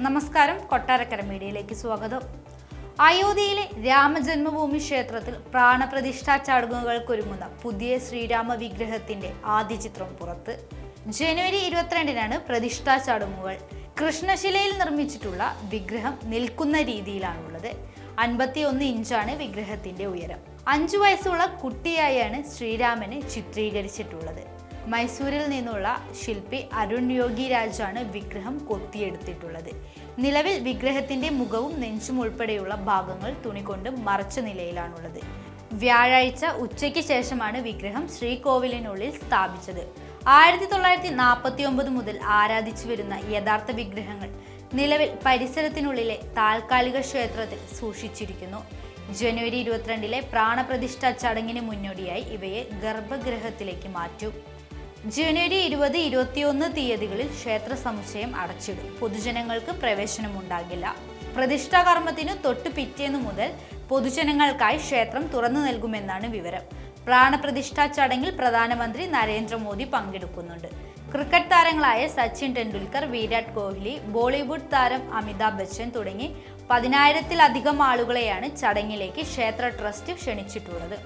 നമസ്കാരം, കൊട്ടാരക്കര മീഡിയയിലേക്ക് സ്വാഗതം. അയോധ്യയിലെ രാമജന്മഭൂമി ക്ഷേത്രത്തിൽ പ്രാണപ്രതിഷ്ഠാ ചടങ്ങുകൾക്കൊരുങ്ങുന്ന പുതിയ ശ്രീരാമ വിഗ്രഹത്തിന്റെ ആദ്യ ചിത്രം പുറത്ത്. ജനുവരി 22-നാണ് പ്രതിഷ്ഠാ ചടങ്ങുകൾ. കൃഷ്ണശിലയിൽ നിർമ്മിച്ചിട്ടുള്ള വിഗ്രഹം നിൽക്കുന്ന രീതിയിലാണുള്ളത്. 51 ഇഞ്ചാണ് വിഗ്രഹത്തിന്റെ ഉയരം. 5 വയസ്സുള്ള കുട്ടിയായാണ് ശ്രീരാമനെ ചിത്രീകരിച്ചിട്ടുള്ളത്. മൈസൂരിൽ നിന്നുള്ള ശില്പി അരുൺ യോഗി രാജാണ് വിഗ്രഹം കൊത്തിയെടുത്തിട്ടുള്ളത്. നിലവിൽ വിഗ്രഹത്തിന്റെ മുഖവും നെഞ്ചും ഉൾപ്പെടെയുള്ള ഭാഗങ്ങൾ തുണി കൊണ്ട് മറച്ച നിലയിലാണുള്ളത്. വ്യാഴാഴ്ച ഉച്ചയ്ക്ക് ശേഷമാണ് വിഗ്രഹം ശ്രീകോവിലിനുള്ളിൽ സ്ഥാപിച്ചത്. 1949 മുതൽ ആരാധിച്ചു വരുന്ന യഥാർത്ഥ വിഗ്രഹങ്ങൾ നിലവിൽ പരിസരത്തിനുള്ളിലെ താൽക്കാലിക ക്ഷേത്രത്തിൽ സൂക്ഷിച്ചിരിക്കുന്നു. ജനുവരി 22-ലെ പ്രാണപ്രതിഷ്ഠാ ചടങ്ങിന് മുന്നോടിയായി ഇവയെ ഗർഭഗൃഹത്തിലേക്ക് മാറ്റും. ജനുവരി 20, 21 തീയതികളിൽ ക്ഷേത്ര സമുച്ചയം അടച്ചിടും. പൊതുജനങ്ങൾക്ക് പ്രവേശനമുണ്ടാകില്ല. പ്രതിഷ്ഠാ കർമ്മത്തിനു തൊട്ടു പിറ്റേന്നു മുതൽ പൊതുജനങ്ങൾക്കായി ക്ഷേത്രം തുറന്നു നൽകുമെന്നാണ് വിവരം. പ്രാണപ്രതിഷ്ഠാ ചടങ്ങിൽ പ്രധാനമന്ത്രി നരേന്ദ്രമോദി പങ്കെടുക്കുന്നുണ്ട്. ക്രിക്കറ്റ് താരങ്ങളായ സച്ചിൻ ടെണ്ടുൽക്കർ, വിരാട് കോഹ്ലി, ബോളിവുഡ് താരം അമിതാഭ് ബച്ചൻ തുടങ്ങി 10,000-ത്തിലധികം ആളുകളെയാണ് ചടങ്ങിലേക്ക് ക്ഷേത്ര ട്രസ്റ്റ് ക്ഷണിച്ചിട്ടുള്ളത്.